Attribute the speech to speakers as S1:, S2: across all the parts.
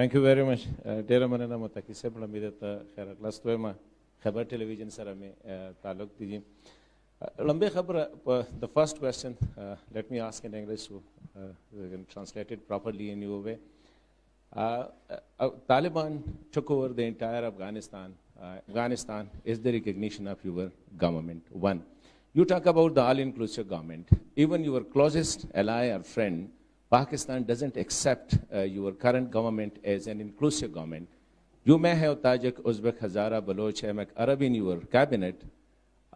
S1: Thank you very much. Dear Manana Muttaqi sahab, lamidata khairat lastwema Khyber television sara mein taluk diji. Lambe khabar, the first question, let me ask in English so we can translate it properly in your way. Taliban took over the entire Afghanistan. Afghanistan is the recognition of your government. One, you talk about the all-inclusive government. Even your closest ally or friend, Pakistan doesn't accept your current government as an inclusive government. You may have Tajik, Uzbek, Hazara, Baloch, Emek, Arab in your cabinet,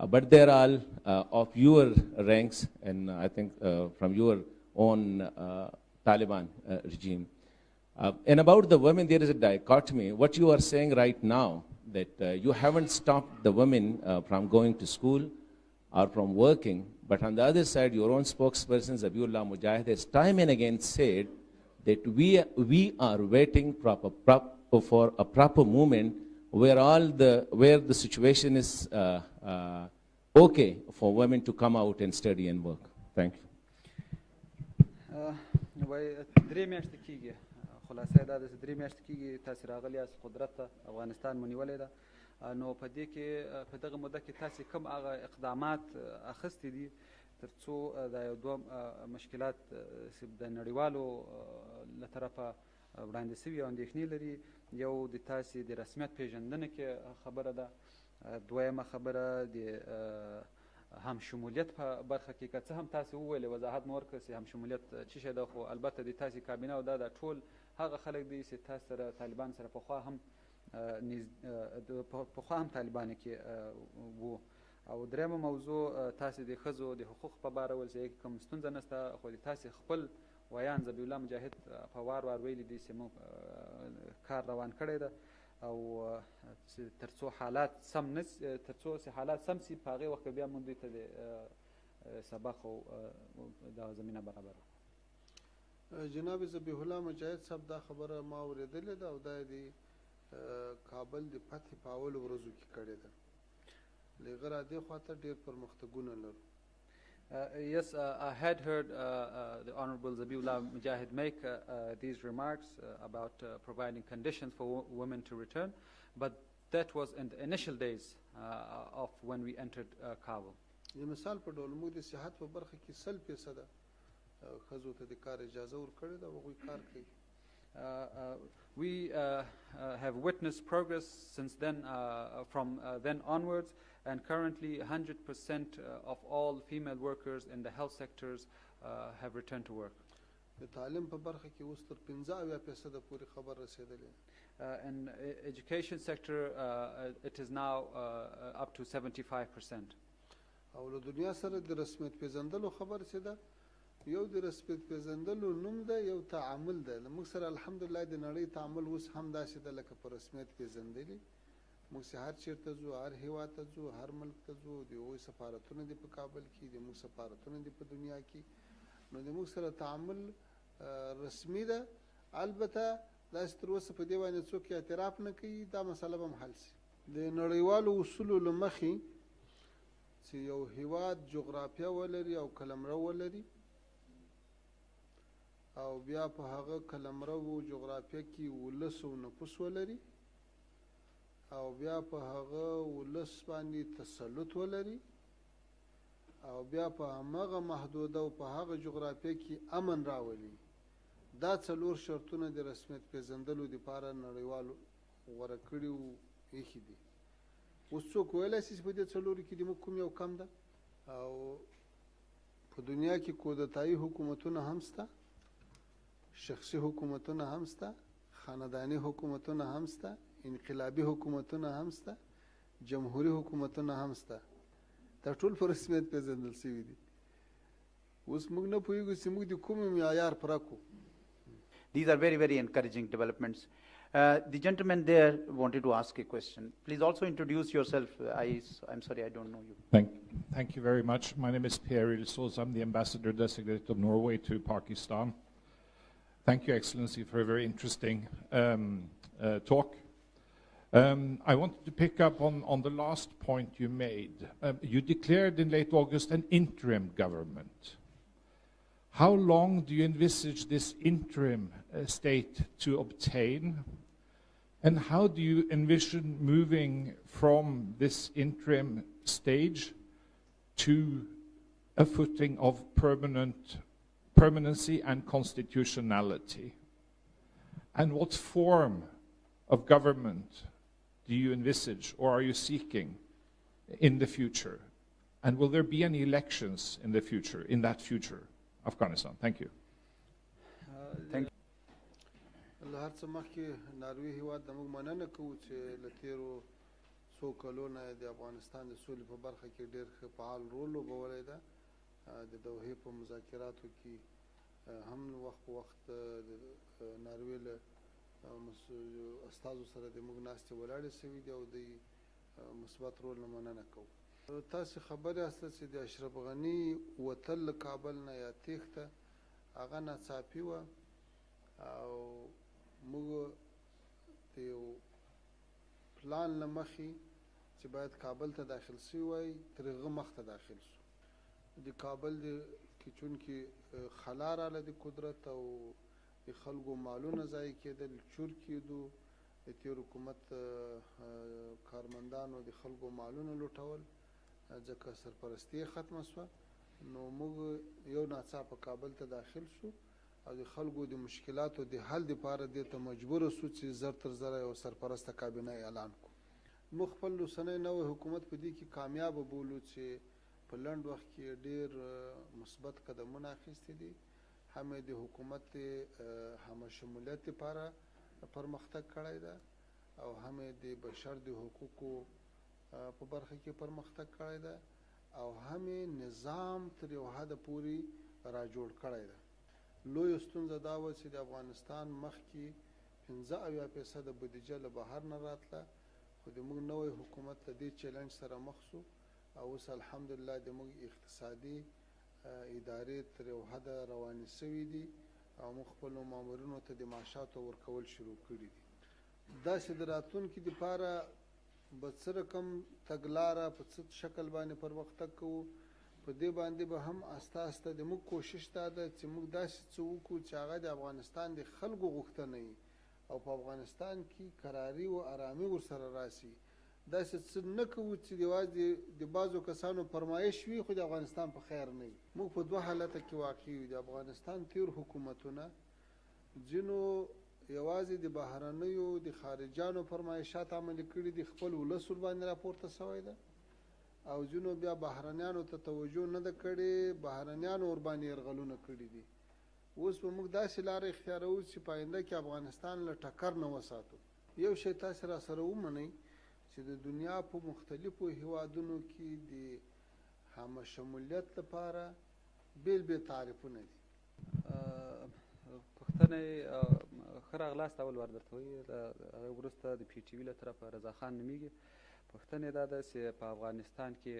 S1: but they're all of your ranks and I think from your own Taliban regime. And about the women, there is a dichotomy. What you are saying right now, that you haven't stopped the women from going to school or from working, but on the other side, your own spokesperson, Zabiullah Mujahid, has time and again said that we are waiting for a proper movement where the situation is okay for women to come out and study and work. Thank you.
S2: خلاصه دا د درې میاشتې کېږي تاسې راغلي یاست قدرت ته افغانستان مو نیولی ده نو په دې کې په دغه موده کې تاسې کوم هغه اقدامات اخیستي دي تر څو دا یو دوه مشکلات چې د نړیوالو له طرفه وړاندې شوي او اندېښنې لري یو د تاسې د رسمیت پېژندنې کې خبره ده دویمه خبره د هم شمولیت په برخه کې که څه هم تاسې وویلې وضاحت مو ورکړه چې هم شمولیت څه شی ده خو البته د تاسې کابینه او دا ټول هغه خلک دي چې تاسو سره طالبان سره پخوا هم طالبان کې وو او درېمه موضوع تاسې د ښځو د حقوق په باره ول چې کوم ستونزه نشته خو د تاسې خپل ویان ذبیح الله مجاهد په وار ویلي دي چې موږ کار روان کړی ده او تر څو حالات سم سي په هغې وخت کې بیا موږ دوی ته د سبق او دا زمینه برابره
S3: جناب ذبیح الله مجاهد صاحب دا خبره ما اورېدلې ده او دا د کابل د فتح په اولو ورځو کې کړې ده له هغه را دې خواته ډېر پرمختګونه لرو.
S2: Yes, I had heard the Honorable Zabiullah Mujahid make these remarks about providing conditions for women to return, but that was in the initial days of when we entered Kabul.
S3: مثال په ډول موږ د صحت په برخه کې 100% ښځو ته د کار اجازه ورکړې ده او هغوی کار کوي.
S2: We have witnessed progress since then, from then onwards, and currently 100% of all female workers in the health sectors have returned to work.
S3: د تعلیم په برخه کې اوس تر 15% پورې خبر رسېدلی.
S2: In education sector, it is now up to 75%.
S3: او له دنیا سره د رسمیت پېژندلو خبر چې ده یو د رسمیت پېژندلو نوم ده یو تعامل ده موږ سره الحمدلله د نړۍ تعامل اوس هم داسې ده لکه په رسمیت پېژندلي موږ چې هر چېرته ځو هر هېواد ته ځو هر ملک ته ځو د هغوی سفارتونه دي په کابل کې د موږ سفارتونه دي په دنیا کې نو د موږ سره تعامل رسمي ده البته داسې تر اوسه په دې باندې څوک اعتراف نه کوي دا مسله به هم حل شي د نړیوالو اصولو له مخې چې یو هېواد جغرافیه ولري او قلمرو ولري او بیا په هغه قلمرو او جغرافیه کې ولس او نفوس ولري او بیا په هغه ولس باندې تسلط ولري او بیا په همغه محدوده او په هغه جغرافیه کې امن راولي دا څلور شرطونه د رسمیت پېژندلو دپاره نړیوالو غوره کړي او ایښي دي اوس څوک ویلی شي چې په دې څلورو کې د موږ کوم یو کم ده او په دنیا کې کودتایي حکومتونه هم شته شخصي حکومتونه هم شته خانداني حکومتونه هم شته انقلابي حکومتونه هم شته جمهوري حکومتونه هم شته دا ټول په رسمیت پېژندل شوي دي اوس موږ نه پوهېږو چې موږ د کوم معیار پوره کړو.
S4: These are very, very encouraging developments. The gentleman there wanted to ask a question. Please also introduce yourself. I'm sorry, I don't know you.
S5: Thank you very much. My name is Per Ilsos. I'm the ambassador designate of Norway to Pakistan. Thank you, Excellency, for a very interesting talk. I wanted to pick up on the last point you made. You declared in late August an interim government. How long do you envisage this interim state to obtain? And how do you envision moving from this interim stage to a footing of permanency and constitutionality? And what form of government do you envisage or are you seeking in the future? And will there be any elections in the future, in that future, Afghanistan? Thank you.
S4: Thank you.
S3: له هر څه مخکې ناروې هېواد د موږ مننه کوو چې له تېرو څو کلونو د افغانستان د سولې په برخه کې ډېر ښه فعال رول لوبولی ده. د دوحې په مذاکراتو کې هم وخت په وخت د ناروې له استازو سره د موږ ناستې ولاړې سوي دي او د مثبت رول نه مننه کوو. تاسې خبر یاست چې د اشرف غني وتل له کابل نه یا تېښته هغه ناڅاپي وه او موږ د یو پلان له مخې چې باید کابل ته داخل سوي وای تر هغه مخته داخل سو. د کابل کې چونکې خلا راله د قدرت او د خلکو مالونه ضایع کېدل، چور کېدو، د تېر حکومت کارمندانو د خلکو مالونه لوټول، ځکه سرپرستي یې ختمه سوه. نو موږ یو ناڅاپه کابل ته داخل سو او د خلکو د مشکلاتو د حل دپاره دې ته مجبوره سو چې زر تر زره یو سرپرسته کابینه اعلان کړو. موږ خپل اوسنی نوی حکومت په دې کې کامیابه بولو چې په لنډ وخت کې ډېر مثبت قدمونه اخیستي دي. هم یې د حکومت همه شمولیت دپاره پرمختګ کړی ده او هم یې د بشر د حقوقو په برخه کې پرمختګ کړی ده او هم یې نظام تر یو حده پورې را جوړ کړی ده. لویه ستونزه دا وه چې د افغانستان مخکې 85% بودیجه له بهر نه راتله، خو د موږ نوی حکومت له دې چیلنج سره مخ سو او اوس الحمدلله د موږ اقتصادي ادارې تر یو حده روانې سوي دي او موږ خپلو مامورینو ته د معاشاتو ورکول شروع کړي دي. داسې د راتلونکي دپاره به څه رقم تګلاره په څه شکل باندې پرمختګ کوو، په دې باندې به هم استه استه د موږ کوشش دا ده چې موږ داسې څه وکړو چې هغه د افغانستان د خلکو غوښتنه وي او په افغانستان کې قراري او ارامي ورسره راسي. داسې څه نه کوو چې یوازې د بعضو کسانو فرمایش وي خو د افغانستان په خیر نه وي. موږ په دوه حالته کې واقع یو. د افغانستان تیر حکومتونه ځینو یوازې د بهرنیو د خارجیانو فرمایشات عملي کړي دي، خپل ولس ورباندې راپورته سوی ده، او ځینو بیا بهرنیانو ته توجه نه ده کړې، بهرنیانو ورباندې یرغلونه کړي دي. اوس به موږ داسې لاره اختیاروو چې په آینده کې افغانستان له ټکر نه وساتو. یو شی تاسې را سره ومنئ چې د دنیا په مختلفو هیوادونو کې د همه شمولیت لپاره بیل بیل تعریفونه دي.
S2: پښتنې ښه راغلاست اول ور درته وایي، د هغې وروسته د پی ټي وي له طرفه رضا خان نومیږي. پښتنې دا ده چې په افغانستان کې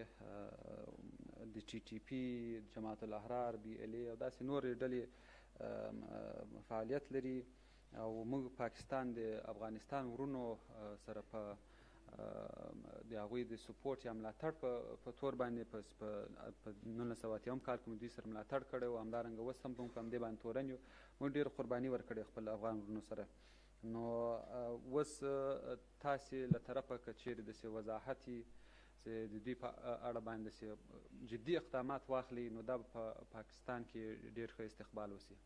S2: د ټي ټي پي، جماعت الاحرار، بي ال اے او داسې نورې ډلې فعالیت لري او موږ پاکستان د افغانستان ورونو سره په د هغوی د سپورټ یا ملاتړ په تور باندې په 1980 کال کې مو دوی سره ملاتړ کړی و، همدارنګه اوس هم موږ په همدې باندې تورن یو. موږ ډېر قرباني ورکړې خپل افغان ورونو سره. نو اوس تاسې له طرفه که چیرې داسې وضاحت وي چې د دوی په اړه باندې داسې جدي اقدامات واخلي، نو دا به په پاکستان کې ډېر ښه استقبال وسي.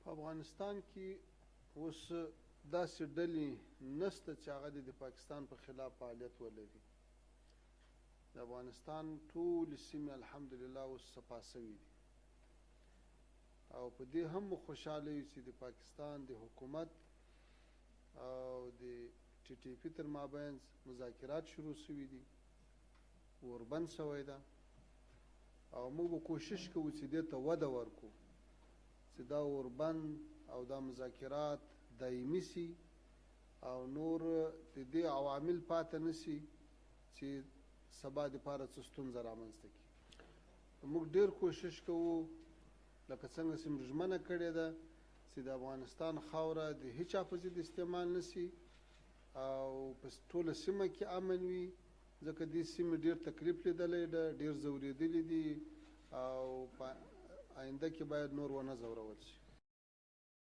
S3: په افغانستان کې اوس داسې ډلې نشته چې هغه د پاکستان په خلاف فعالیت ولري. د افغانستان ټولې سیمې الحمدلله اوس صفا سوي دي او په دې هم خوشحاله یو چې د پاکستان د حکومت او د ټي ټي پي تر مابین مذاکرات شروع سوي دي، اوربند سوی ده او موږ به کوشش کوو چې دې ته وده ورکړو چې دا اوربند او دا مذاکرات دایمي سي او نور د دې عوامل پاتې نه سي چې سبا دپاره څه ستونزه رامنځته کړي. موږ ډېر کوشش کوو لکه څنګه چې موږ ژمنه کړې ده چې د افغانستان خاوره د هیچا په ضد استعمال نه سي او په ټوله سیمه کې امن وي، ځکه دې سیمې ډېر تکلیف لیدلی ده، ډېر ځورېدلي دي او آینده کې باید نور ونه ځورول شي.